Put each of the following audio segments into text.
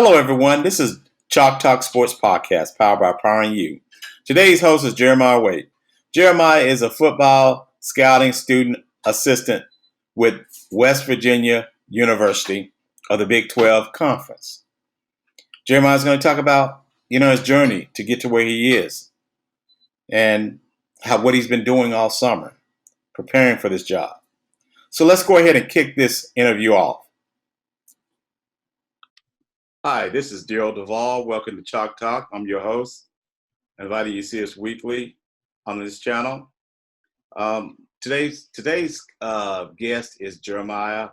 Hello, everyone. This is Chalk Talk Sports Podcast, powered by Powering You. Today's host is Jeremiah Waite. Jeremiah is a football scouting student assistant with West Virginia University of the Big 12 Conference. Jeremiah is going to talk about, his journey to get to where he is and what he's been doing all summer, preparing for this job. So let's go ahead and kick this interview off. Hi, this is Daryl Duvall. Welcome to Chalk Talk. I'm your host. I invite you to see us weekly on this channel. Today's guest is Jeremiah.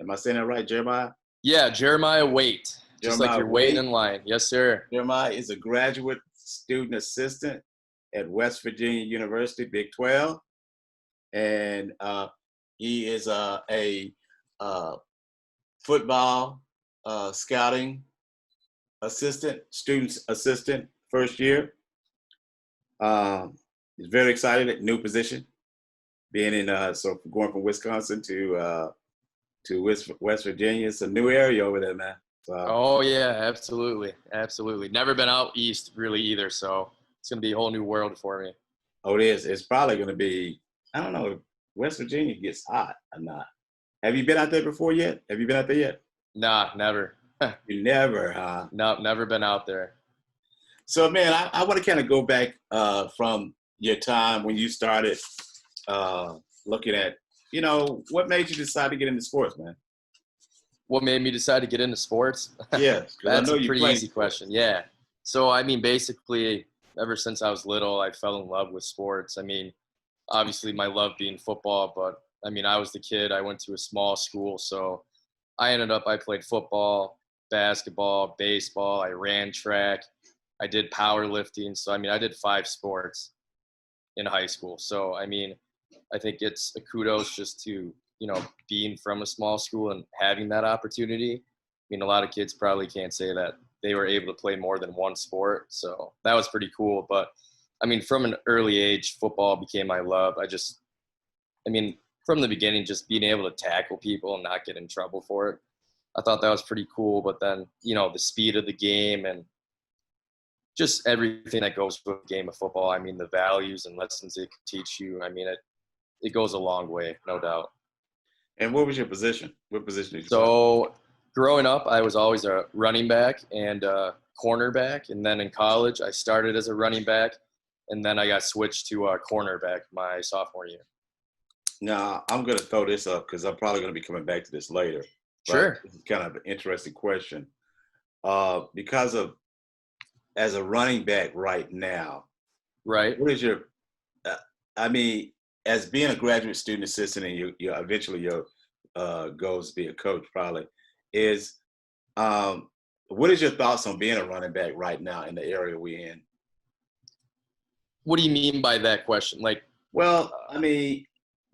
Am I saying that right, Jeremiah? Yeah, Jeremiah Waite. Just like you're waiting in line. Yes, sir. Jeremiah is a graduate student assistant at West Virginia University, Big 12. And he is a football scouting student assistant, first year. He's very excited at new position, being in going from Wisconsin to West Virginia. It's a new area over there, man. Oh yeah, absolutely. Never been out east really either, so it's gonna be a whole new world for me. Oh, it is. It's probably gonna be. I don't know if West Virginia gets hot or not. Have you been out there before yet? Have you been out there yet? Nah, never. You never, huh? No, never been out there. So, man, I want to kind of go back from your time when you started looking at, what made you decide to get into sports, man? What made me decide to get into sports? Yeah, that's a pretty easy question. Yeah. So, basically, ever since I was little, I fell in love with sports. Obviously, my love being football, but, I was the kid. I went to a small school, so I played football, basketball, baseball. I ran track. I did powerlifting. So, I did 5 sports in high school. So, I think it's a kudos just to, being from a small school and having that opportunity. A lot of kids probably can't say that they were able to play more than one sport. So that was pretty cool. But, from an early age, football became my love. From the beginning, just being able to tackle people and not get in trouble for it, I thought that was pretty cool. But then, the speed of the game and just everything that goes with the game of football. The values and lessons it can teach you. It goes a long way, no doubt. And what was your position? What position did you play? So growing up, I was always a running back and a cornerback. And then in college, I started as a running back. And then I got switched to a cornerback my sophomore year. Now, I'm going to throw this up because I'm probably going to be coming back to this later. Sure. This is kind of an interesting question. Because of as a running back right now, right? What is your, as being a graduate student assistant and you eventually your goals to be a coach probably, is what is your thoughts on being a running back right now in the area we're in? What do you mean by that question?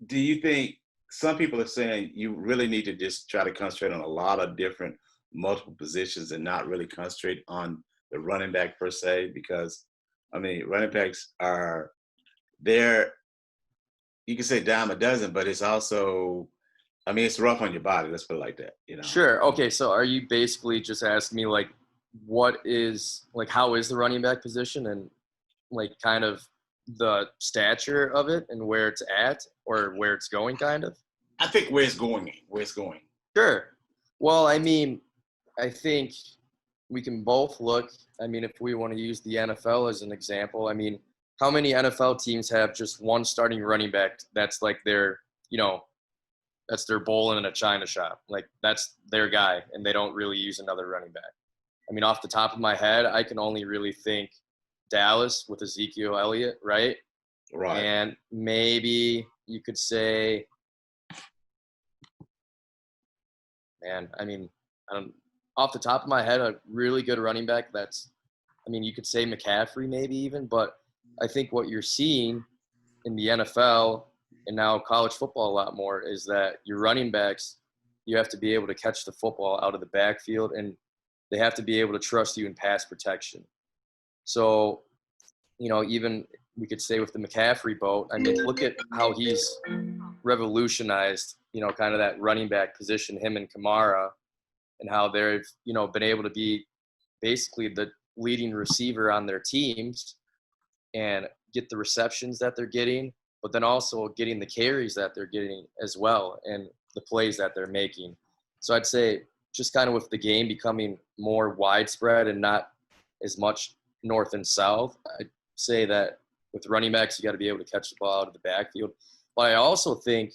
Do you think some people are saying you really need to just try to concentrate on a lot of different multiple positions and not really concentrate on the running back per se? Because, running backs are there. You can say dime a dozen, but it's also, it's rough on your body. Let's put it like that, Sure. Okay. So are you basically just asking me how is the running back position and kind of the stature of it and where it's at or where it's going kind of? I think where it's going. Sure. Well, I think we can both look, if we want to use the NFL as an example, how many NFL teams have just one starting running back that's their, that's their bowl in a china shop. That's their guy and they don't really use another running back. Off the top of my head, I can only really think Dallas with Ezekiel Elliott, right? Right. And maybe you could say, off the top of my head, a really good running back that's, you could say McCaffrey maybe even, but I think what you're seeing in the NFL and now college football a lot more is that your running backs, you have to be able to catch the football out of the backfield and they have to be able to trust you in pass protection. So, even we could say with the McCaffrey boat, look at how he's revolutionized, kind of that running back position, him and Kamara, and how they've, been able to be basically the leading receiver on their teams and get the receptions that they're getting, but then also getting the carries that they're getting as well and the plays that they're making. So I'd say just kind of with the game becoming more widespread and not as much north and south, I'd say that with running backs, you got to be able to catch the ball out of the backfield. But I also think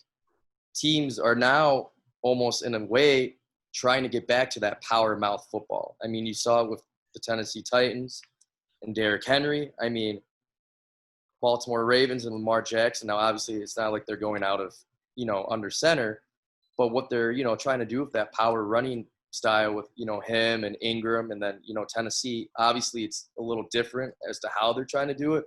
teams are now almost in a way trying to get back to that power mouth football. I mean, you saw it with the Tennessee Titans and Derrick Henry. I mean, Baltimore Ravens and Lamar Jackson. Now, obviously, it's not like they're going out of, under center, but what they're, trying to do with that power running style with, him and Ingram and then, Tennessee, obviously it's a little different as to how they're trying to do it.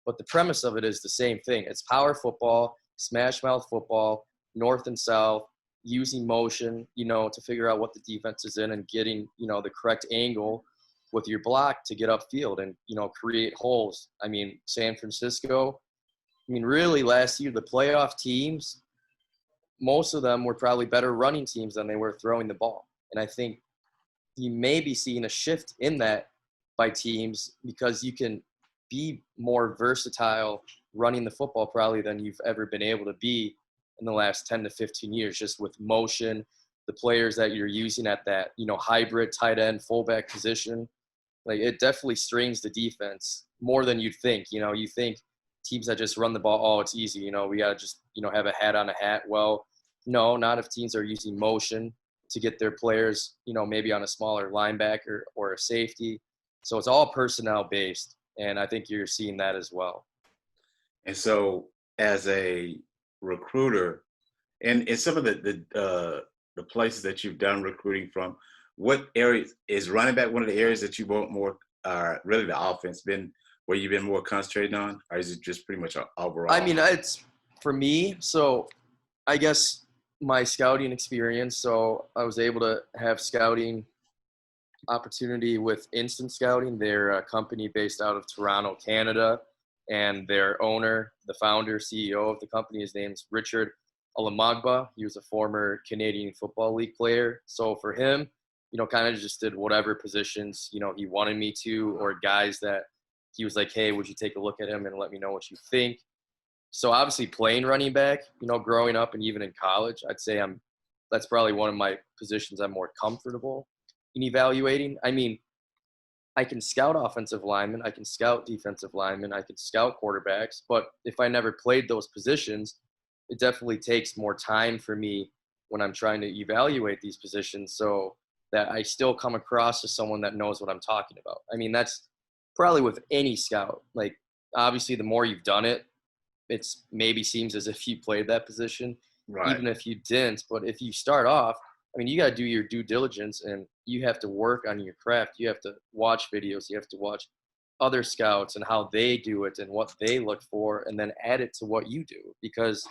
But the premise of it is the same thing. It's power football, smash mouth football, north and south, using motion, to figure out what the defense is in and getting, the correct angle with your block to get upfield and, create holes. I mean, San Francisco, really last year, the playoff teams, most of them were probably better running teams than they were throwing the ball. And I think you may be seeing a shift in that by teams because you can be more versatile running the football probably than you've ever been able to be in the last 10 to 15 years, just with motion, the players that you're using at that, hybrid tight end, fullback position. Like it definitely strains the defense more than you'd think. You think teams that just run the ball, oh, it's easy. We got to just, have a hat on a hat. Well, no, not if teams are using motion to get their players, maybe on a smaller linebacker or a safety. So it's all personnel based. And I think you're seeing that as well. And so as a recruiter, and in some of the places that you've done recruiting from, what areas is running back one of the areas that you want more, really the offense been where you've been more concentrated on, or is it just pretty much overall? I mean, it's for me. So I guess my scouting experience. So I was able to have scouting opportunity with Instant Scouting. They're a company based out of Toronto, Canada, and their owner, the founder, CEO of the company, his name's Richard Alamagba. He was a former Canadian Football League player. So for him, kind of just did whatever positions, he wanted me to, or guys that he was like, hey, would you take a look at him and let me know what you think? So obviously playing running back, growing up and even in college, I'd say that's probably one of my positions I'm more comfortable in evaluating. I mean, I can scout offensive linemen, I can scout defensive linemen, I can scout quarterbacks, but if I never played those positions, it definitely takes more time for me when I'm trying to evaluate these positions so that I still come across as someone that knows what I'm talking about. I mean, that's probably with any scout. Like, obviously, the more you've done it, it's maybe seems as if you played that position, right, even if you didn't. But if you start off, I mean, you got to do your due diligence and you have to work on your craft. You have to watch videos. You have to watch other scouts and how they do it and what they look for, and then add it to what you do. Because,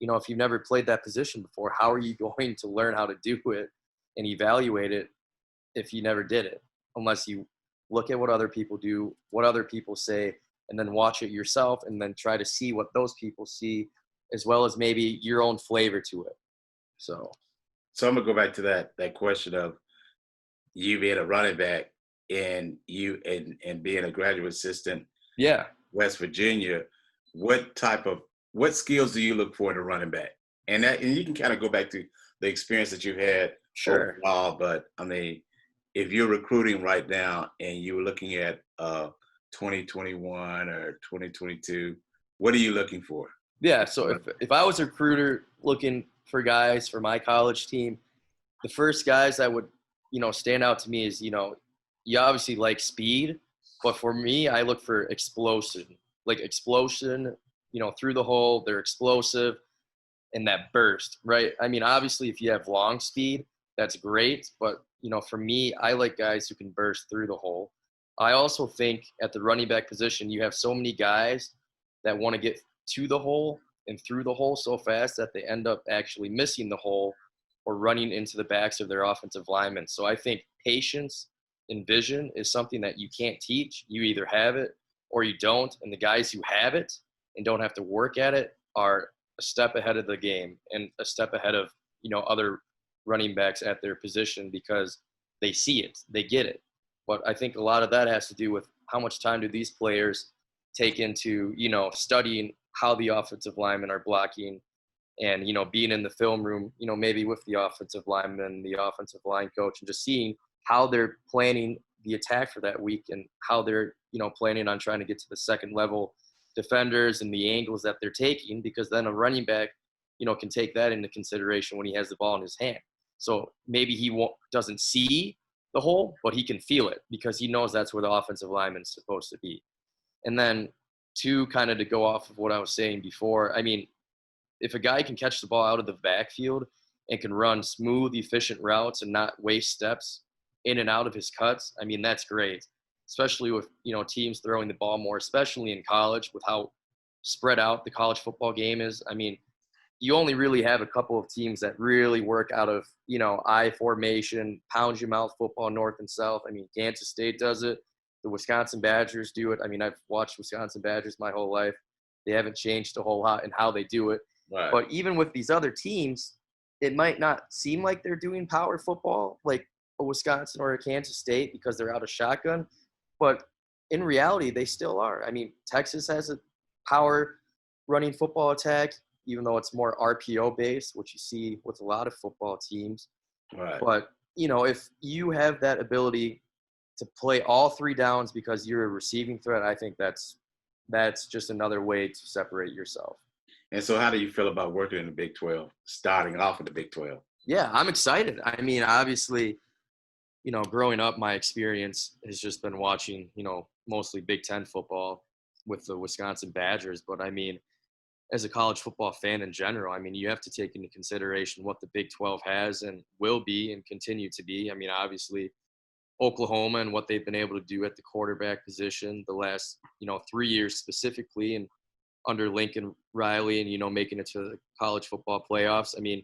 if you've never played that position before, how are you going to learn how to do it and evaluate it if you never did it? Unless you look at what other people do, what other people say, and then watch it yourself and then try to see what those people see, as well as maybe your own flavor to it. So I'm gonna go back to that question of you being a running back and you and being a graduate assistant. Yeah. West Virginia, what skills do you look for in a running back? And you can kind of go back to the experience that you've had Sure. overall, but I mean, if you're recruiting right now and you're looking at 2021 or 2022, what are you looking for? Yeah, so if I was a recruiter looking for guys for my college team, the first guys that would, stand out to me is, you obviously like speed, but for me, I look for explosion, through the hole, they're explosive and that burst, right? I mean, obviously if you have long speed, that's great, but, for me, I like guys who can burst through the hole. I also think at the running back position, you have so many guys that want to get to the hole and through the hole so fast that they end up actually missing the hole or running into the backs of their offensive linemen. So I think patience and vision is something that you can't teach. You either have it or you don't. And the guys who have it and don't have to work at it are a step ahead of the game and a step ahead of, other running backs at their position because they see it, they get it. But I think a lot of that has to do with how much time do these players take into, studying how the offensive linemen are blocking and, being in the film room, maybe with the offensive lineman, the offensive line coach, and just seeing how they're planning the attack for that week and how they're, planning on trying to get to the second level defenders and the angles that they're taking, because then a running back, can take that into consideration when he has the ball in his hand. So maybe he doesn't see the hole, but he can feel it because he knows that's where the offensive lineman's supposed to be. And then kind of to go off of what I was saying before, I mean, if a guy can catch the ball out of the backfield and can run smooth, efficient routes and not waste steps in and out of his cuts, I mean, that's great, especially with, teams throwing the ball more, especially in college with how spread out the college football game is. I mean, you only really have a couple of teams that really work out of, I formation, pound your mouth football, north and south. I mean, Kansas State does it. The Wisconsin Badgers do it. I mean, I've watched Wisconsin Badgers my whole life. They haven't changed a whole lot in how they do it. Right. But even with these other teams, it might not seem like they're doing power football like a Wisconsin or a Kansas State because they're out of shotgun. But in reality, they still are. I mean, Texas has a power running football attack, even though it's more RPO based, which you see with a lot of football teams. Right. But, if you have that ability to play all three downs because you're a receiving threat, I think that's just another way to separate yourself. And so how do you feel about working in the Big 12, starting off in the Big 12? Yeah, I'm excited. I mean, obviously, growing up, my experience has just been watching, mostly Big Ten football with the Wisconsin Badgers. But I mean, as a college football fan in general, I mean, you have to take into consideration what the Big 12 has and will be and continue to be. I mean, obviously, Oklahoma and what they've been able to do at the quarterback position the last, 3 years specifically, and under Lincoln Riley and, making it to the college football playoffs. I mean,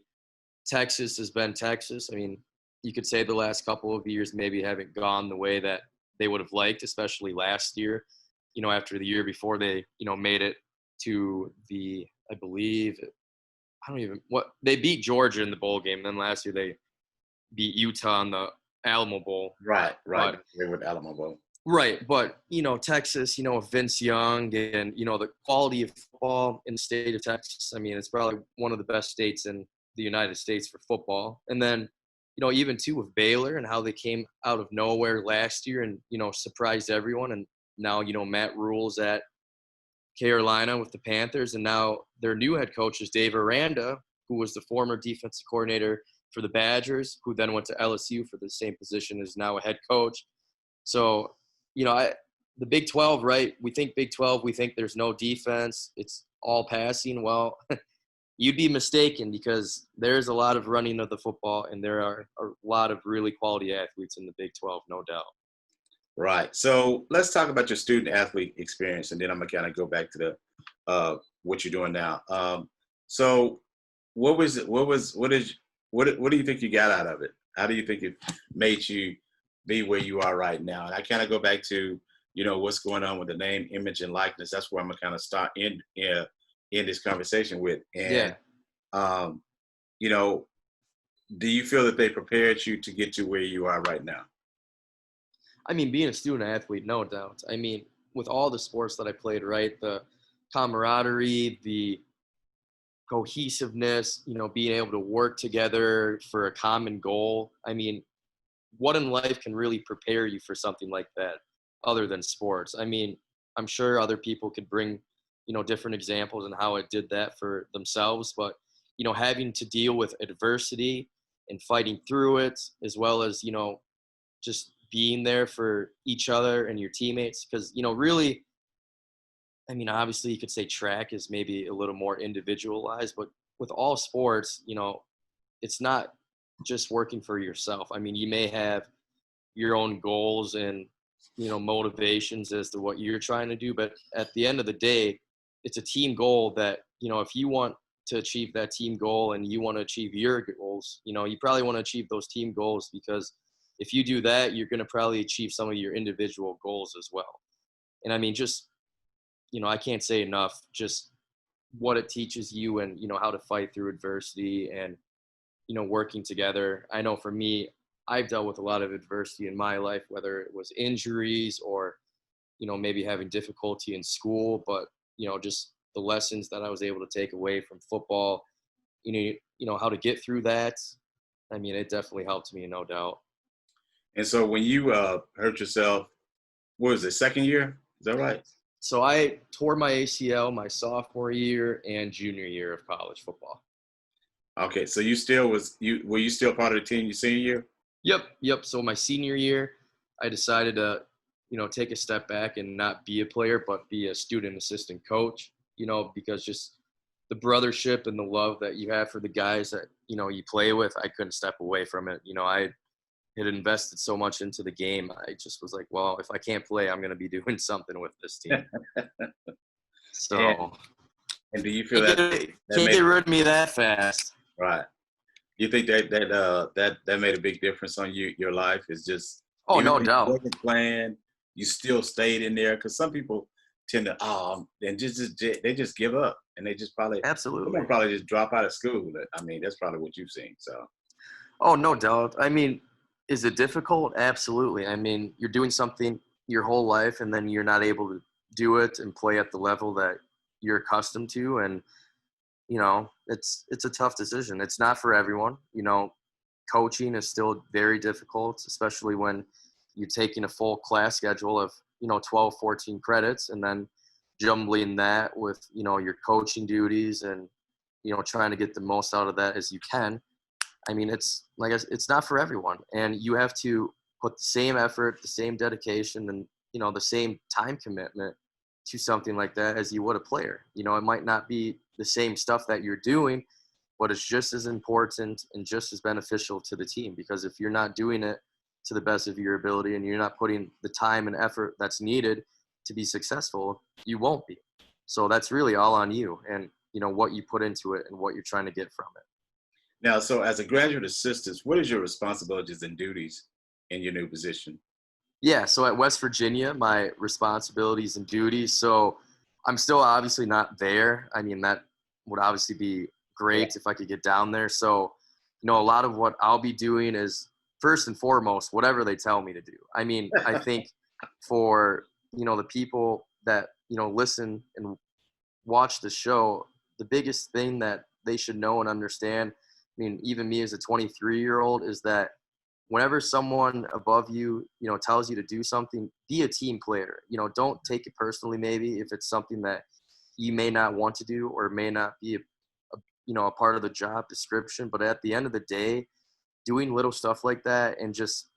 Texas has been Texas. I mean, you could say the last couple of years maybe haven't gone the way that they would have liked, especially last year, after the year before they, made it to the, I believe, they beat Georgia in the bowl game. Then last year they beat Utah in the Alamo Bowl. Right. With Alamo Bowl. Right, but, Texas, with Vince Young and, the quality of football in the state of Texas, I mean, it's probably one of the best states in the United States for football. And then, even too with Baylor and how they came out of nowhere last year and, surprised everyone. And now, Matt Rule's at Carolina with the Panthers, and now their new head coach is Dave Aranda, who was the former defensive coordinator for the Badgers, who then went to LSU for the same position, is now a head coach. So, the Big 12, right? We think Big 12, we think there's no defense. It's all passing. Well, you'd be mistaken because there's a lot of running of the football, and there are a lot of really quality athletes in the Big 12, no doubt. Right. So let's talk about your student athlete experience, and then I'm gonna kind of go back to the what you're doing now. So what do you think you got out of it? How do you think it made you be where you are right now? And I kind of go back to, what's going on with the name, image, and likeness. That's where I'm gonna kind of start in this conversation with. And do you feel that they prepared you to get to where you are right now? I mean, being a student athlete, no doubt. I mean, with all the sports that I played, right, the camaraderie, the cohesiveness, being able to work together for a common goal. I mean, what in life can really prepare you for something like that other than sports? I mean, I'm sure other people could bring, different examples and how it did that for themselves, but, having to deal with adversity and fighting through it, as well as, just being there for each other and your teammates. Because, really, I mean, obviously you could say track is maybe a little more individualized, but with all sports, it's not just working for yourself. I mean, you may have your own goals and, motivations as to what you're trying to do, but at the end of the day, it's a team goal that, if you want to achieve that team goal and you want to achieve your goals, you probably want to achieve those team goals, because if you do that, you're going to probably achieve some of your individual goals as well. And I mean, just, I can't say enough, just what it teaches you and, how to fight through adversity and, working together. I know for me, I've dealt with a lot of adversity in my life, whether it was injuries or, maybe having difficulty in school, but, just the lessons that I was able to take away from football, how to get through that. I mean, it definitely helped me, no doubt. And so when you hurt yourself, what was it, second year? Is that right? So I tore my ACL my sophomore year and junior year of college football. Okay, so were you still part of the team your senior year? Yep. So my senior year, I decided to, take a step back and not be a player, but be a student assistant coach, because just the brothership and the love that you have for the guys that, you play with, I couldn't step away from it. I had invested so much into the game. I just was like, well, if I can't play, I'm going to be doing something with this team. So and do you feel can't get rid of me that fast. Right. You think that made a big difference on your life? Is just no doubt. You wasn't playing, you still stayed in there, because some people tend to and they just give up, and they just probably just drop out of school. I mean, that's probably what you've seen. So. Oh, no doubt. I mean, is it difficult? Absolutely. I mean, you're doing something your whole life, and then you're not able to do it and play at the level that you're accustomed to, and it's a tough decision. It's not for everyone. Coaching is still very difficult, especially when you're taking a full class schedule of, 12, 14 credits, and then jumbling that with, your coaching duties and, trying to get the most out of that as you can. I mean, it's not for everyone, and you have to put the same effort, the same dedication, and, the same time commitment to something like that as you would a player. It might not be the same stuff that you're doing, but it's just as important and just as beneficial to the team, because if you're not doing it to the best of your ability and you're not putting the time and effort that's needed to be successful, you won't be. So that's really all on you and, what you put into it and what you're trying to get from it. Now, so as a graduate assistant, what is your responsibilities and duties in your new position? Yeah, so at West Virginia, my responsibilities and duties, so I'm still obviously not there. I mean, that would obviously be great if I could get down there. So, a lot of what I'll be doing is, first and foremost, whatever they tell me to do. I mean, I think for, the people that, listen and watch the show, the biggest thing that they should know and understand, I mean, even me as a 23-year-old, is that whenever someone above you, tells you to do something, be a team player. Don't take it personally, maybe if it's something that you may not want to do or may not be a part of the job description. But at the end of the day, doing little stuff like that and just,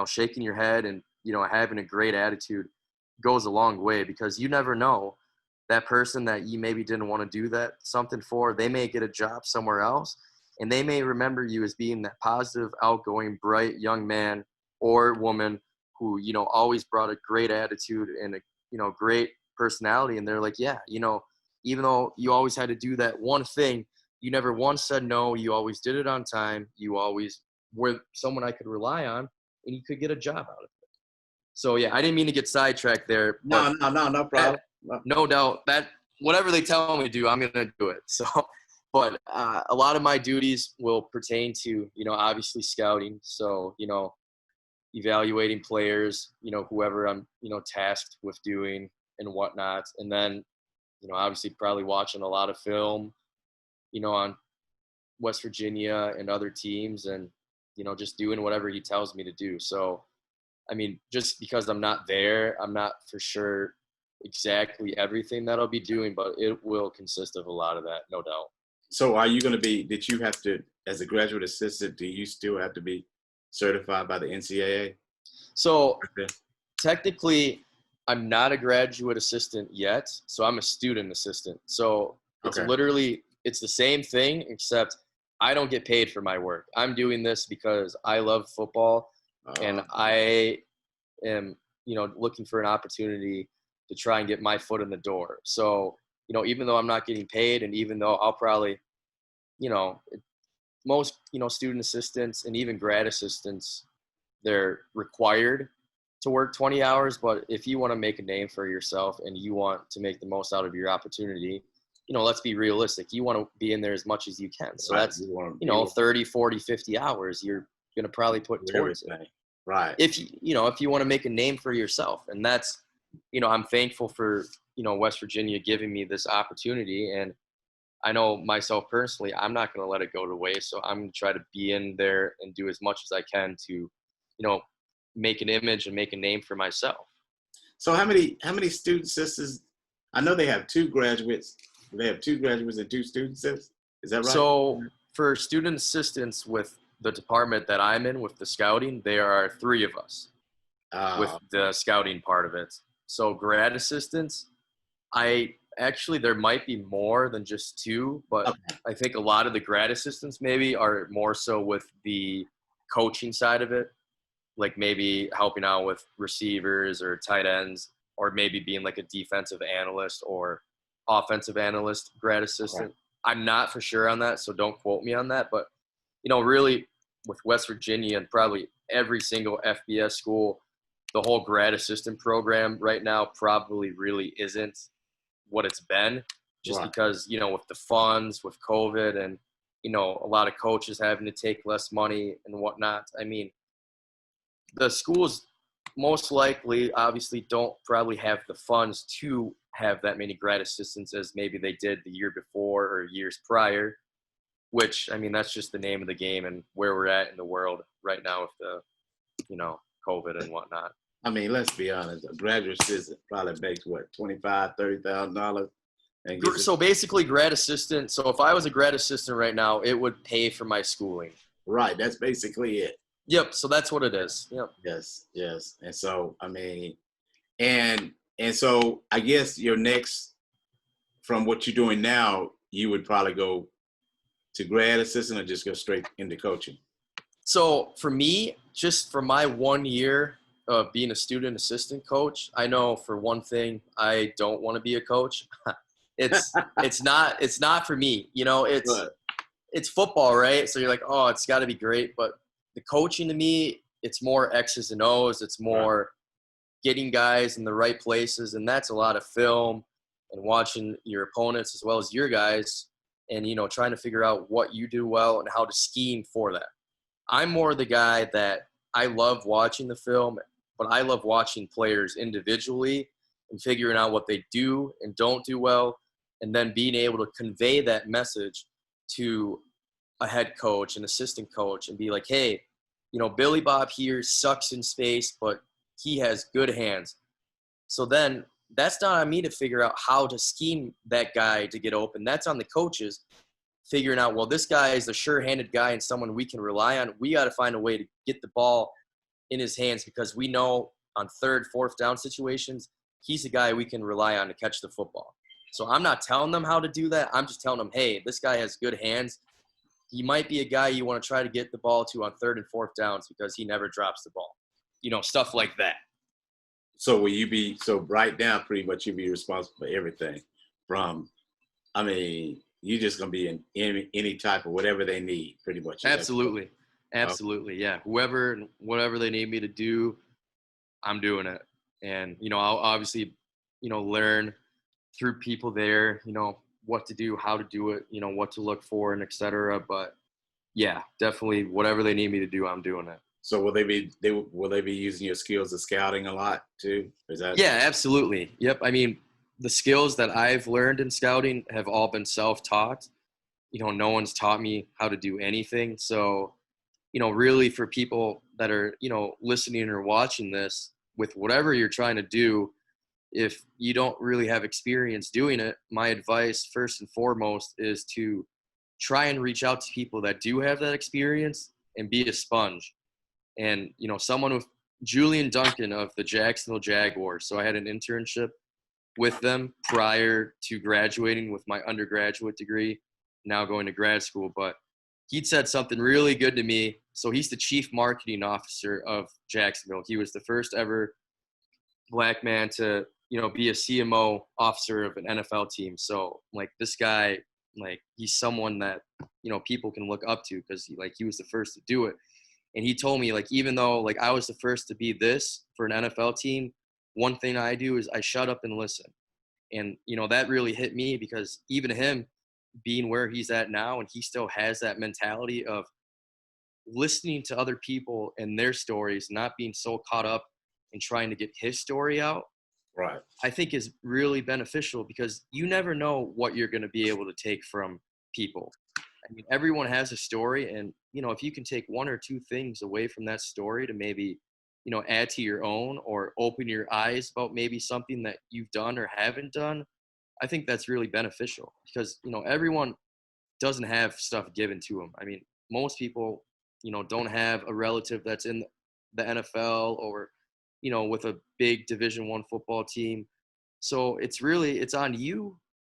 shaking your head and, having a great attitude goes a long way, because you never know, that person that you maybe didn't want to do that something for, they may get a job somewhere else, and they may remember you as being that positive, outgoing, bright young man or woman who, always brought a great attitude and a, great personality. And they're like, yeah, even though you always had to do that one thing, you never once said no. You always did it on time. You always were someone I could rely on, and you could get a job out of it. So, yeah, I didn't mean to get sidetracked there. No problem. No doubt that whatever they tell me to do, I'm going to do it. So, but a lot of my duties will pertain to, obviously scouting. So, evaluating players, whoever I'm, tasked with doing and whatnot. And then, obviously probably watching a lot of film, on West Virginia and other teams, and, just doing whatever he tells me to do. So, I mean, just because I'm not there, I'm not for sure exactly everything that I'll be doing, but it will consist of a lot of that, no doubt. So are you going to did you have to, as a graduate assistant, do you still have to be certified by the NCAA? So technically, I'm not a graduate assistant yet, so I'm a student assistant. So it's literally, it's the same thing, except I don't get paid for my work. I'm doing this because I love football, and I am, looking for an opportunity to try and get my foot in the door. So, even though I'm not getting paid, and even though I'll probably, most, student assistants and even grad assistants, they're required to work 20 hours. But if you want to make a name for yourself and you want to make the most out of your opportunity, let's be realistic. You want to be in there as much as you can. So that's, 30, 40, 50 hours. You're going to probably put towards it. Right. If you want to make a name for yourself. And that's, I'm thankful for, West Virginia giving me this opportunity. And I know myself personally, I'm not going to let it go to waste. So I'm going to try to be in there and do as much as I can to, make an image and make a name for myself. So how many student assistants? I know they have two graduates. They have two graduates and two student assistants. Is that right? So for student assistants with the department that I'm in with the scouting, there are 3 of us with the scouting part of it. So grad assistants, there might be more than just 2, but okay. I think a lot of the grad assistants maybe are more so with the coaching side of it, like maybe helping out with receivers or tight ends, or maybe being like a defensive analyst or offensive analyst grad assistant. Okay. I'm not for sure on that, so don't quote me on that. But, really with West Virginia and probably every single FBS school, the whole grad assistant program right now probably really isn't what it's been, just right. because, with the funds, with COVID and, a lot of coaches having to take less money and whatnot. I mean, the schools most likely obviously don't probably have the funds to have that many grad assistants as maybe they did the year before or years prior, which, I mean, that's just the name of the game and where we're at in the world right now with the, COVID and whatnot. I mean, let's be honest, a graduate assistant probably makes what, $25,000, $30,000? So basically grad assistant. So if I was a grad assistant right now, it would pay for my schooling. Right. That's basically it. Yep. So that's what it is. Yep. Yes. And so, I mean, and so I guess your next, from what you're doing now, you would probably go to grad assistant or just go straight into coaching? So for me, just for my 1 year of being a student assistant coach, I know for one thing, I don't want to be a coach. It's not for me. It's football, right? So you're like, oh, it's got to be great. But the coaching to me, it's more X's and O's. It's more getting guys in the right places. And that's a lot of film and watching your opponents as well as your guys and, trying to figure out what you do well and how to scheme for that. I'm more the guy that I love watching the film, but I love watching players individually and figuring out what they do and don't do well, and then being able to convey that message to a head coach, an assistant coach, and be like, hey, Billy Bob here sucks in space, but he has good hands. So then that's not on me to figure out how to scheme that guy to get open. That's on the coaches figuring out, well, this guy is a sure-handed guy and someone we can rely on. We got to find a way to get the ball in his hands because we know on 3rd, 4th down situations, he's a guy we can rely on to catch the football. So I'm not telling them how to do that. I'm just telling them, hey, this guy has good hands. He might be a guy you want to try to get the ball to on 3rd and 4th downs because he never drops the ball. Stuff like that. So will you be, right now, pretty much you'll be responsible for everything from, you're just going to be in any type of whatever they need, pretty much. Absolutely. Yeah. Whatever they need me to do, I'm doing it. And, I'll obviously, learn through people there, what to do, how to do it, what to look for and et cetera. But yeah, definitely whatever they need me to do, I'm doing it. So will they be using your skills of scouting a lot too? Yeah, absolutely. Yep. I mean, the skills that I've learned in scouting have all been self-taught. No one's taught me how to do anything. So, really for people that are, listening or watching this, with whatever you're trying to do, if you don't really have experience doing it, my advice first and foremost is to try and reach out to people that do have that experience and be a sponge. And, someone with Julian Duncan of the Jacksonville Jaguars. So I had an internship with them prior to graduating with my undergraduate degree, now going to grad school. But he'd said something really good to me. So he's the chief marketing officer of Jacksonville. He was the first ever black man to, be a CMO officer of an NFL team. So this guy, he's someone that, people can look up to because he was the first to do it. And he told me, even though, I was the first to be this for an NFL team, one thing I do is I shut up and listen. And, that really hit me because even him being where he's at now and he still has that mentality of listening to other people and their stories, not being so caught up in trying to get his story out, Right. I think is really beneficial, because you never know what you're going to be able to take from people. I mean, everyone has a story, and, if you can take one or two things away from that story to maybe, add to your own, or open your eyes about maybe something that you've done or haven't done, I think that's really beneficial, because, everyone doesn't have stuff given to them. I mean, most people, don't have a relative that's in the NFL, or, with a big Division I football team. So it's on you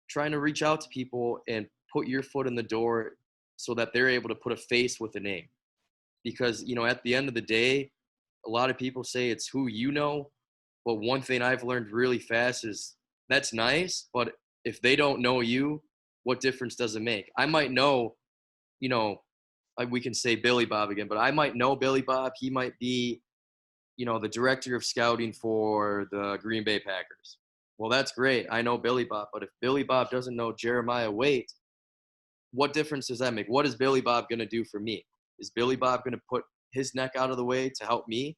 trying to reach out to people and put your foot in the door so that they're able to put a face with a name. Because, at the end of the day, a lot of people say it's who you know. But one thing I've learned really fast is that's nice, but if they don't know you, what difference does it make? I might know, we can say Billy Bob again, but I might know Billy Bob. He might be, the director of scouting for the Green Bay Packers. Well, that's great. I know Billy Bob, but if Billy Bob doesn't know Jeremiah Waite, what difference does that make? What is Billy Bob going to do for me? Is Billy Bob going to put his neck out of the way to help me?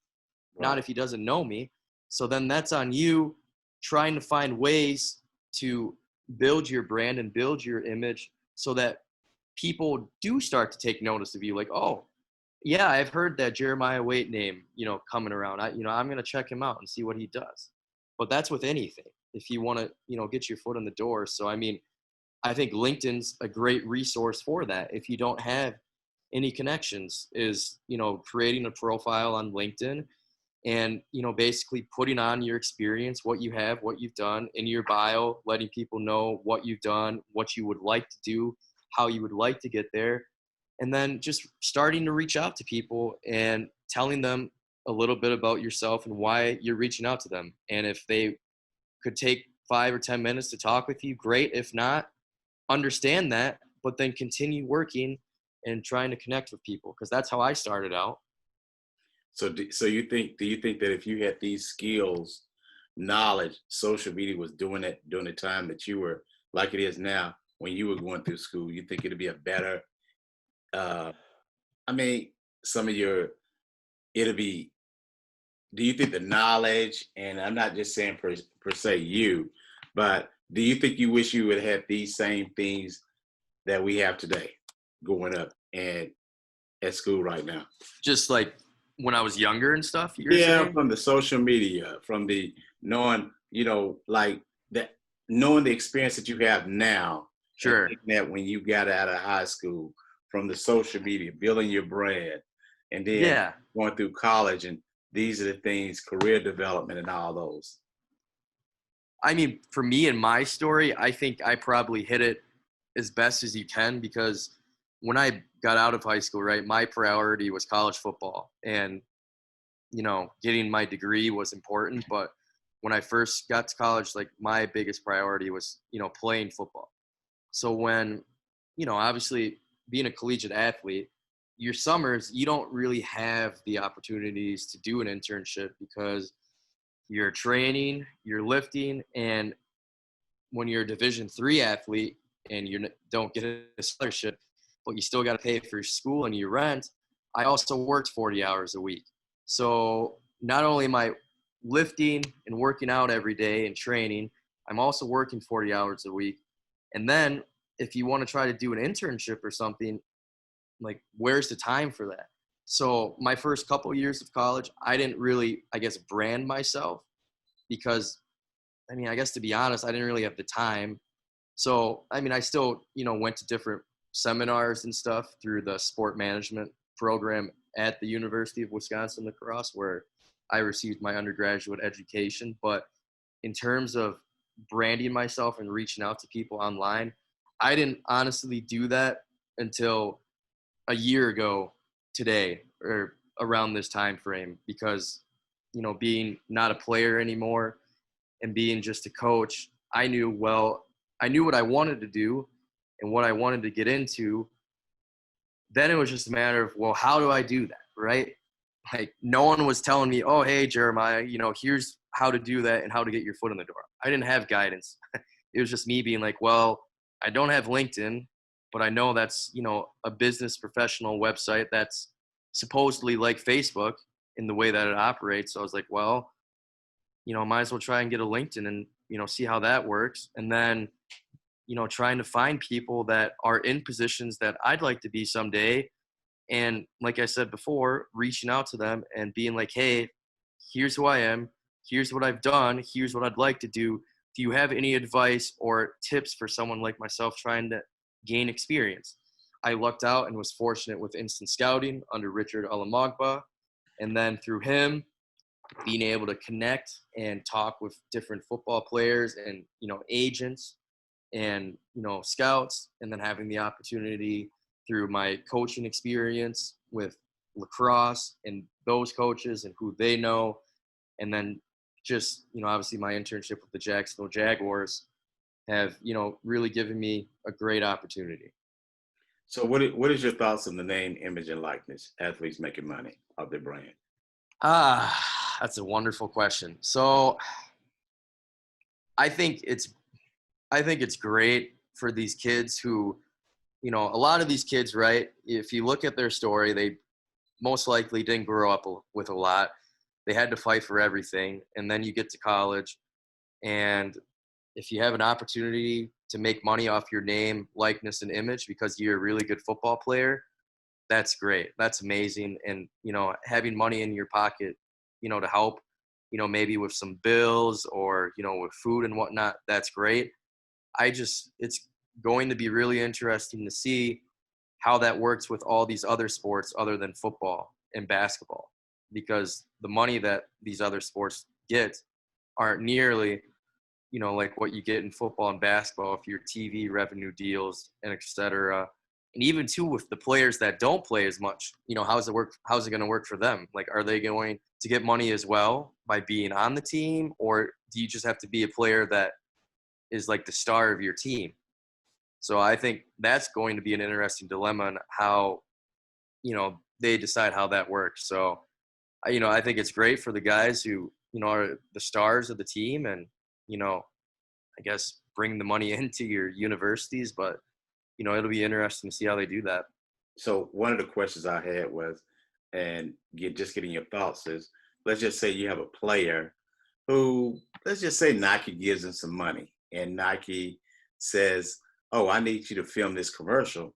Right. Not if he doesn't know me. So then that's on you trying to find ways to build your brand and build your image so that people do start to take notice of you. Like, oh, yeah, I've heard that Jeremiah Waite name, coming around. I'm going to check him out and see what he does. But that's with anything, if you want to, get your foot in the door. So, I mean, I think LinkedIn's a great resource for that. If you don't have any connections, is, creating a profile on LinkedIn and, basically putting on your experience, what you have, what you've done in your bio, letting people know what you've done, what you would like to do, how you would like to get there. And then just starting to reach out to people and telling them a little bit about yourself and why you're reaching out to them. And if they could take 5 or 10 minutes to talk with you, great. If not, understand that, but then continue working and trying to connect with people, because that's how I started out. So do you think that if you had these skills, knowledge, social media was doing it during the time that you were like it is now when you were going through school, you think it'd be a better, I mean, some of your, it'll be, do you think the knowledge, and I'm not just saying per se you, but do you think you wish you would have these same things that we have today growing up and at school right now? Just like when I was younger and stuff, you're Yeah, saying? from the social media, from the knowing, like that, knowing the experience that you have now, and Sure. taking that when you got out of high school, from the social media, building your brand, and then Yeah. going through college, and these are the things, career development, and all those. I mean, for me and my story, I think I probably hit it as best as you can, because when I got out of high school, right, my priority was college football, and, getting my degree was important. But when I first got to college, like, my biggest priority was, playing football. So when, obviously being a collegiate athlete, your summers, you don't really have the opportunities to do an internship, because you're training, you're lifting, and when you're a Division III athlete and you don't get a scholarship, but you still got to pay for your school and your rent, I also worked 40 hours a week. So not only am I lifting and working out every day and training, I'm also working 40 hours a week. And then if you want to try to do an internship or something, like, where's the time for that? So my first couple of years of college, I didn't really, I guess, brand myself, because, I mean, I guess, to be honest, I didn't really have the time. So, I mean, I still, went to different seminars and stuff through the sport management program at the University of Wisconsin-La Crosse, where I received my undergraduate education. But in terms of branding myself and reaching out to people online, I didn't honestly do that until a year ago today, or around this time frame, because, being not a player anymore and being just a coach, I knew what I wanted to do and what I wanted to get into. Then it was just a matter of, well, how do I do that, right? Like, no one was telling me, oh, hey, Jeremiah, here's how to do that and how to get your foot in the door. I didn't have guidance. It was just me being like, well, I don't have LinkedIn, but I know that's, a business professional website that's supposedly like Facebook in the way that it operates. So I was like, well, might as well try and get a LinkedIn and, see how that works. And then, trying to find people that are in positions that I'd like to be someday. And like I said before, reaching out to them and being like, hey, here's who I am. Here's what I've done. Here's what I'd like to do. Do you have any advice or tips for someone like myself trying to gain experience? I lucked out and was fortunate with instant scouting under Richard Alamogba. And then through him, being able to connect and talk with different football players and, agents and, scouts, and then having the opportunity through my coaching experience with lacrosse and those coaches and who they know. And then just, obviously my internship with the Jacksonville Jaguars have, really given me a great opportunity. So what is your thoughts on the name, image, and likeness, athletes making money of their brand? That's a wonderful question. So I think it's great for these kids who, a lot of these kids, right? If you look at their story, they most likely didn't grow up with a lot. They had to fight for everything. And then you get to college, and if you have an opportunity to make money off your name, likeness, and image because you're a really good football player, that's great. That's amazing. And, having money in your pocket, to help, maybe with some bills or, with food and whatnot, that's great. It's going to be really interesting to see how that works with all these other sports other than football and basketball, because the money that these other sports get aren't nearly, like what you get in football and basketball if your TV revenue deals and et cetera. And even too with the players that don't play as much, how's it work? How's it going to work for them? Like, are they going to get money as well by being on the team, or do you just have to be a player that is like the star of your team? So I think that's going to be an interesting dilemma on how, they decide how that works. So, I think it's great for the guys who, are the stars of the team and, I guess bring the money into your universities, but, it'll be interesting to see how they do that. So one of the questions I had was, and just getting your thoughts is, let's just say you have a player who, let's just say Nike gives him some money and Nike says, oh, I need you to film this commercial.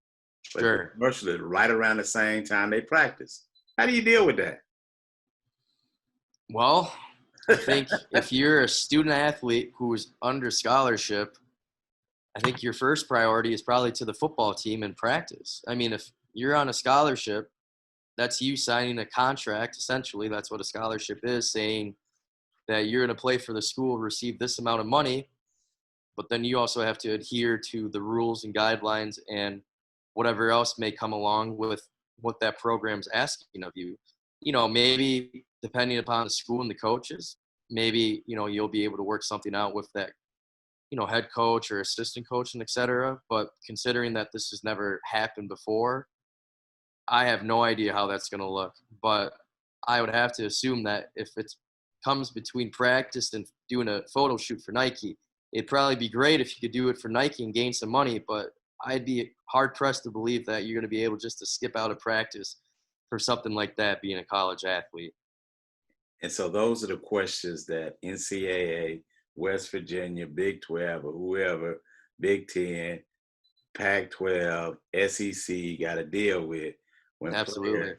But the Sure. commercial is right around the same time they practice. How do you deal with that? Well, I think if you're a student athlete who is under scholarship, I think your first priority is probably to the football team and practice. I mean, if you're on a scholarship, that's you signing a contract. Essentially, that's what a scholarship is, saying that you're going to play for the school, receive this amount of money, but then you also have to adhere to the rules and guidelines and whatever else may come along with what that program's asking of you. Maybe depending upon the school and the coaches, maybe, you'll be able to work something out with that, head coach or assistant coach and et cetera. But considering that this has never happened before, I have no idea how that's going to look. But I would have to assume that if it comes between practice and doing a photo shoot for Nike, it'd probably be great if you could do it for Nike and gain some money. But I'd be hard pressed to believe that you're going to be able just to skip out of practice for something like that, being a college athlete. And so those are the questions that NCAA, West Virginia, Big 12, or whoever, Big 10, Pac-12, SEC got to deal with when Absolutely.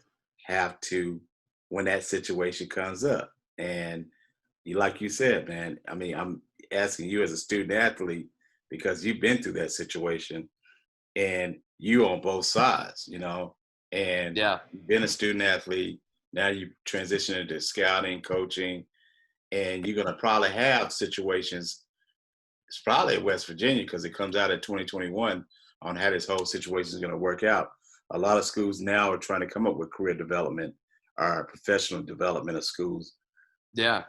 when that situation comes up. And like you said, man, I mean, I'm asking you as a student athlete because you've been through that situation and you on both sides, and Yeah. you've been a student athlete. Now you transition into scouting, coaching, and you're going to probably have situations. It's probably at West Virginia because it comes out in 2021 on how this whole situation is going to work out. A lot of schools now are trying to come up with career development or professional development of schools. Yeah.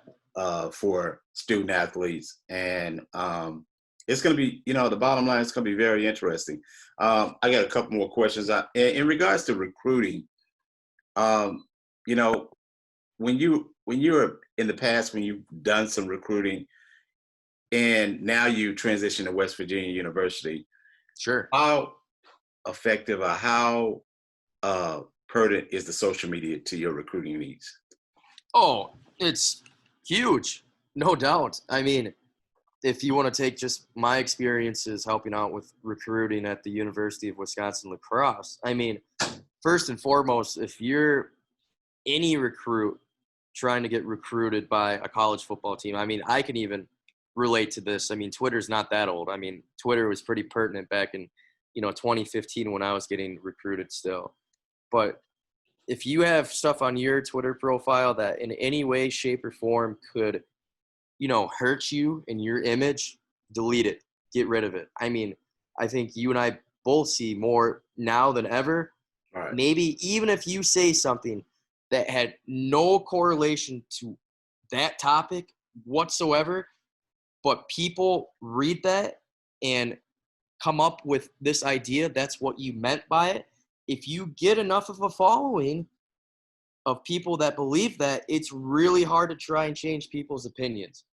For student athletes. And it's going to be, the bottom line is going to be very interesting. I got a couple more questions. In regards to recruiting, when you were in the past, when you've done some recruiting and now you transition to West Virginia University, Sure. how effective or how pertinent is the social media to your recruiting needs? Oh, it's huge, no doubt. I mean, if you want to take just my experiences helping out with recruiting at the University of Wisconsin-La Crosse, I mean, first and foremost, if you're any recruit trying to get recruited by a college football team, I mean, I can even relate to this. I mean, Twitter's not that old. I mean, Twitter was pretty pertinent back in, 2015 when I was getting recruited still. But if you have stuff on your Twitter profile that in any way, shape, or form could, hurt you in your image, delete it, get rid of it. I mean, I think you and I both see more now than ever. Right. Maybe even if you say something that had no correlation to that topic whatsoever, but people read that and come up with this idea that's what you meant by it. If you get enough of a following of people that believe that, it's really hard to try and change people's opinions.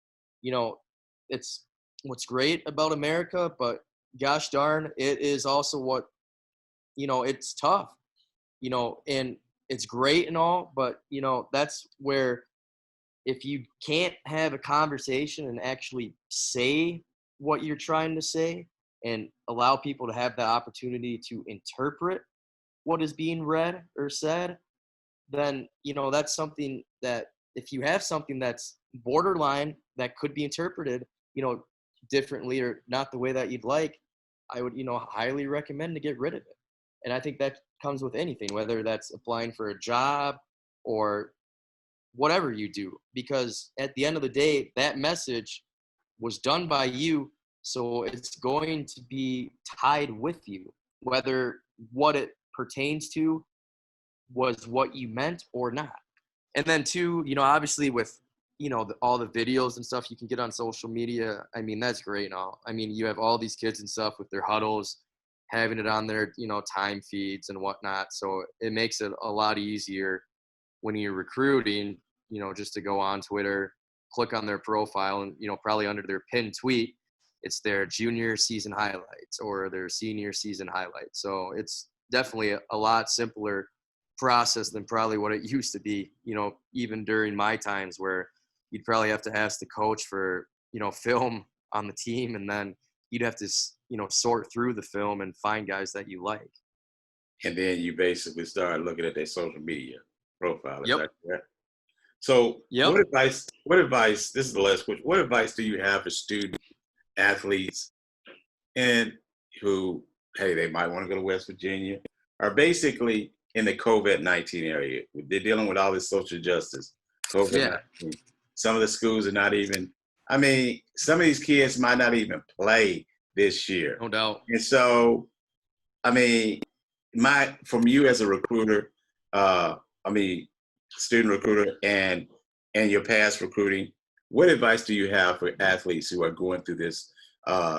It's what's great about America, but gosh darn, it is also what, it's tough, and it's great and all, but, that's where if you can't have a conversation and actually say what you're trying to say and allow people to have the opportunity to interpret what is being read or said, then, that's something that if you have something that's borderline that could be interpreted, differently or not the way that you'd like, I would, highly recommend to get rid of it. And I think that comes with anything, whether that's applying for a job or whatever you do, because at the end of the day, that message was done by you. So it's going to be tied with you, whether what it pertains to was what you meant or not. And then two, obviously with, all the videos and stuff you can get on social media, I mean, that's great and all. I mean, you have all these kids and stuff with their huddles, having it on their, time feeds and whatnot. So it makes it a lot easier when you're recruiting, just to go on Twitter, click on their profile and, probably under their pinned tweet, it's their junior season highlights or their senior season highlights. So it's definitely a lot simpler process than probably what it used to be, even during my times where you'd probably have to ask the coach for, film on the team. And then you'd have to, sort through the film and find guys that you like. And then you basically start looking at their social media profile. Is Yep. that correct? So Yep. what advice, this is the last question, what advice do you have for student athletes and who, hey, they might want to go to West Virginia, are basically in the COVID-19 area? They're dealing with all this social justice, COVID-19. Yeah. Some of the schools are not even, some of these kids might not even play this year. No doubt. And so, from you as a recruiter, student recruiter and your past recruiting, what advice do you have for athletes who are going through this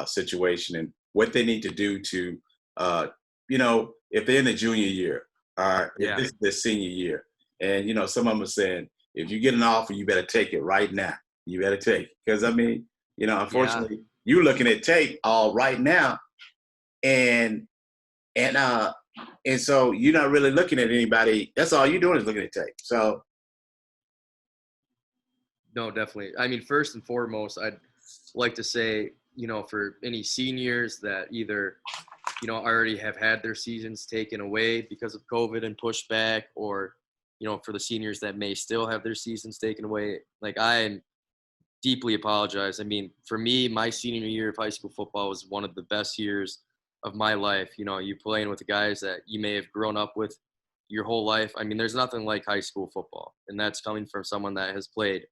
situation and what they need to do to, if they're in the junior year or if this is their senior year, and, some of them are saying, if you get an offer, you better take it right now. You better take it. Because, unfortunately, you're looking at tape all right now. And so you're not really looking at anybody. That's all you're doing is looking at tape. So. No, definitely. I mean, first and foremost, I'd like to say, for any seniors that either, already have had their seasons taken away because of COVID and pushed back, or, for the seniors that may still have their seasons taken away, like I deeply apologize. I mean, for me, my senior year of high school football was one of the best years of my life. You playing with the guys that you may have grown up with your whole life. I mean, there's nothing like high school football, and that's coming from someone that has played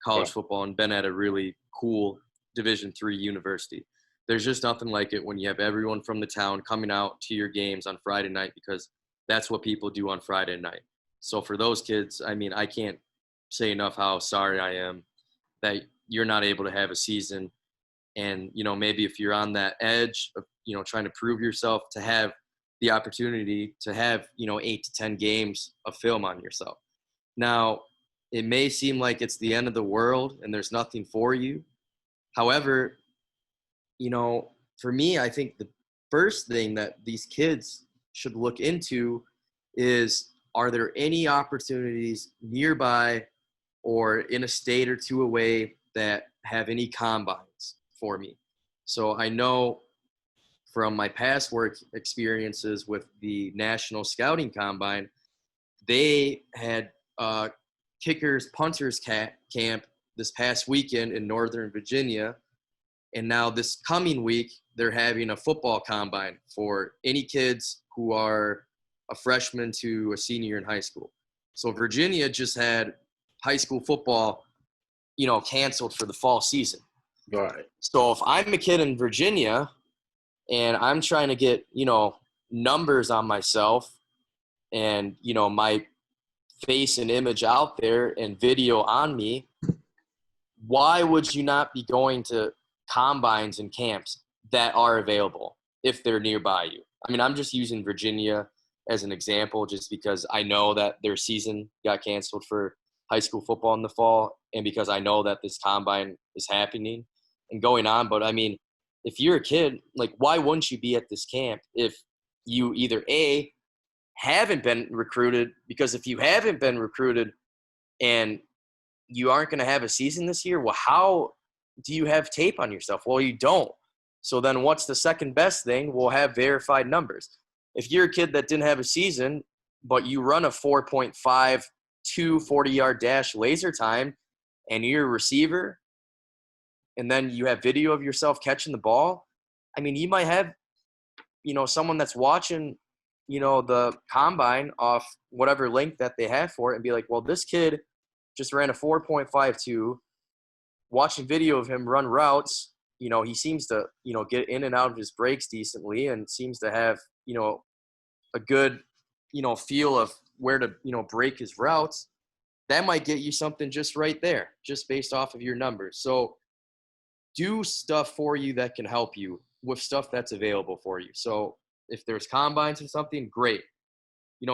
college football and been at a really cool Division III university. There's just nothing like it when you have everyone from the town coming out to your games on Friday night, because that's what people do on Friday night. So for those kids, I mean, I can't say enough how sorry I am that you're not able to have a season. And, maybe if you're on that edge of, trying to prove yourself, to have the opportunity to have, 8 to 10 games of film on yourself. Now, it may seem like it's the end of the world and there's nothing for you. However, for me, I think the first thing that these kids should look into is are there any opportunities nearby or in a state or two away that have any combines for me? So I know from my past work experiences with the National Scouting Combine, they had kickers, punters camp this past weekend in Northern Virginia. And now this coming week, they're having a football combine for any kids who are a freshman to a senior in high school. So Virginia just had high school football, canceled for the fall season. Right. So if I'm a kid in Virginia and I'm trying to get, numbers on myself and, my face and image out there and video on me, why would you not be going to combines and camps that are available if they're nearby you? I mean, I'm just using Virginia as an example just because I know that their season got canceled for high school football in the fall and because I know that this combine is happening and going on. But, I mean, if you're a kid, like, why wouldn't you be at this camp if you either, A, haven't been recruited? Because if you haven't been recruited and you aren't going to have a season this year, well, how do you have tape on yourself? Well, you don't. So then what's the second best thing? We'll have verified numbers. If you're a kid that didn't have a season, but you run a 4.52 40-yard dash laser time and you're a receiver, and then you have video of yourself catching the ball, I mean, you might have, someone that's watching, the combine off whatever link that they have for it and be like, well, this kid just ran a 4.52, watching video of him run routes, he seems to, get in and out of his breaks decently and seems to have, a good, feel of where to, break his routes. That might get you something just right there, just based off of your numbers. So do stuff for you that can help you with stuff that's available for you. So if there's combines or something, great.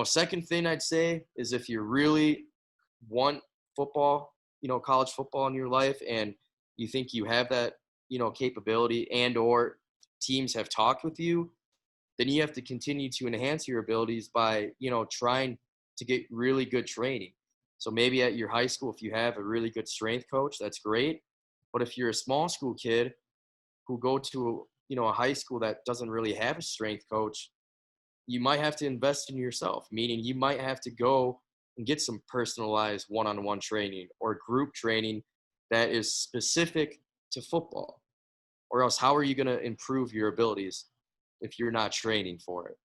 Second thing I'd say is if you really want football, college football in your life and you think you have that, capability and or teams have talked with you, then you have to continue to enhance your abilities by, trying to get really good training. So maybe at your high school, if you have a really good strength coach, that's great. But if you're a small school kid who go to, a high school that doesn't really have a strength coach, you might have to invest in yourself, meaning you might have to go and get some personalized one-on-one training or group training that is specific to football. Or else how are you going to improve your abilities if you're not training for it?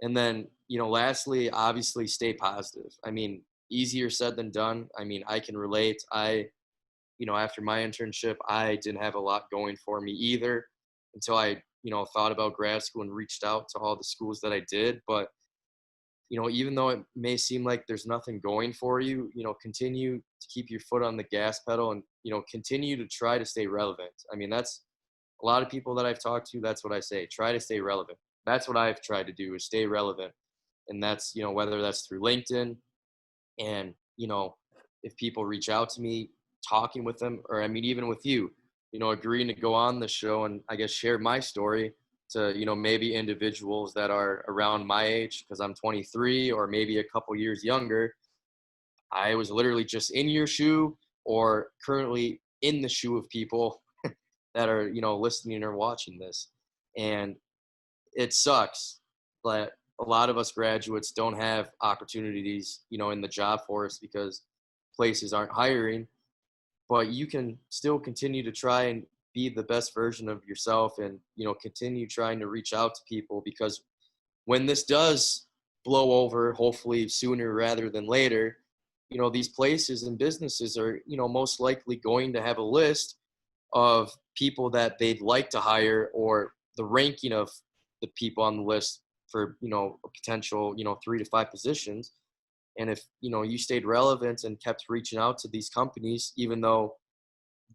And then, lastly, obviously stay positive. I mean, easier said than done. I mean, I can relate. After my internship, I didn't have a lot going for me either until I, thought about grad school and reached out to all the schools that I did. But, even though it may seem like there's nothing going for you, continue to keep your foot on the gas pedal and, continue to try to stay relevant. I mean, that's a lot of people that I've talked to, that's what I say. Try to stay relevant. That's what I've tried to do is stay relevant. And that's, whether that's through LinkedIn and, if people reach out to me, talking with them, or I mean, even with you, agreeing to go on the show and I guess share my story to, maybe individuals that are around my age because I'm 23 or maybe a couple years younger. I was literally just in your shoe or currently in the shoe of people that are, listening or watching this. And it sucks, but a lot of us graduates don't have opportunities, in the job force because places aren't hiring. But you can still continue to try and be the best version of yourself and, continue trying to reach out to people because when this does blow over, hopefully sooner rather than later, these places and businesses are, most likely going to have a list of people that they'd like to hire or the ranking of the people on the list for, a potential, 3 to 5 positions. And if, you stayed relevant and kept reaching out to these companies, even though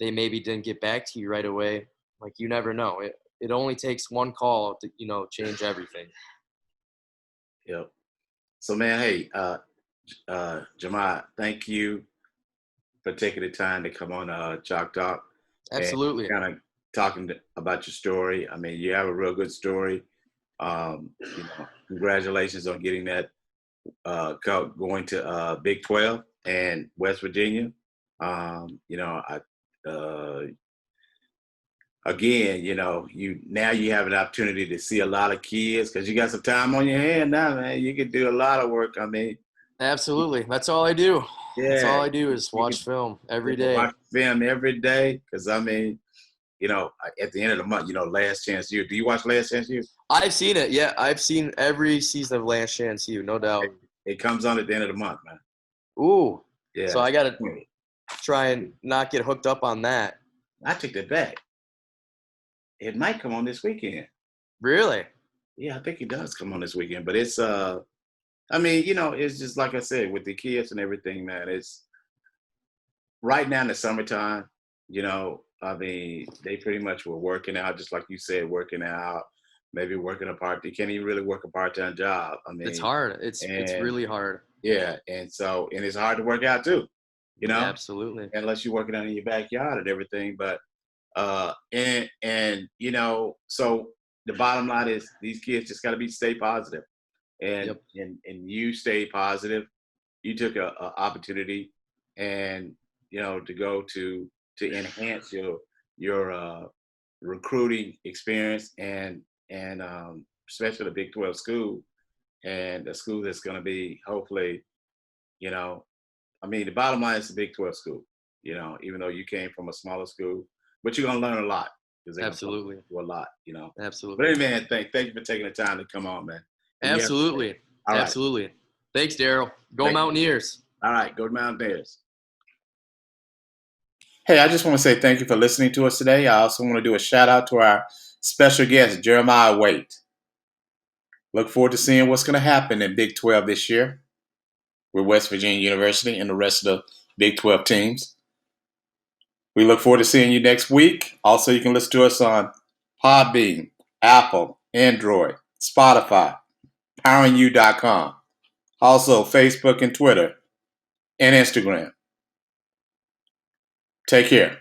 they maybe didn't get back to you right away, like you never know. It only takes one call to, change everything. Yep. So, man, hey, Jamai, thank you for taking the time to come on Chalk Talk. Absolutely. Kind of talking about your story. I mean, you have a real good story. Congratulations on getting that going to Big 12 and West Virginia. Again, you have an opportunity to see a lot of kids because you got some time on your hand now, man. You can do a lot of work. I mean, Absolutely. That's all I do. That's all yeah, I do is you watch can film every day. watch film every day because I mean, at the end of the month, Last Chance U. Do you watch Last Chance U? I've seen it. Yeah, I've seen every season of Last Chance U, no doubt. It comes on at the end of the month, man. Ooh. Yeah. So I got to try and not get hooked up on that. I took that back. It might come on this weekend. Really? Yeah, I think it does come on this weekend. But it's I mean, it's just like I said, with the kids and everything, man, it's right now in the summertime, I mean, they pretty much were working out, just like you said, working out, maybe working they can't even really work a part-time job. I mean, it's hard. It's really hard. Yeah. And it's hard to work out too, Yeah, absolutely. unless you're working out in your backyard and everything. But, so the bottom line is these kids just got to stay positive. And you stay positive. You took a opportunity, and to go to enhance your recruiting experience, and especially the Big 12 school, and a school that's going to be hopefully, I mean, the bottom line is the Big 12 school. Even though you came from a smaller school, but you're going to learn a lot. Absolutely. A lot. Absolutely. But anyway, man, thank you for taking the time to come on, man. Absolutely. All right. Absolutely. Thanks, Daryl. Go Mountaineers. All right. Go Mountaineers. Hey, I just want to say thank you for listening to us today. I also want to do a shout out to our special guest, Jeremiah Waite. Look forward to seeing what's going to happen in Big 12 this year with West Virginia University and the rest of the Big 12 teams. We look forward to seeing you next week. Also, you can listen to us on Podbean, Apple, Android, Spotify, PoweringU.com. Also, Facebook and Twitter and Instagram. Take care.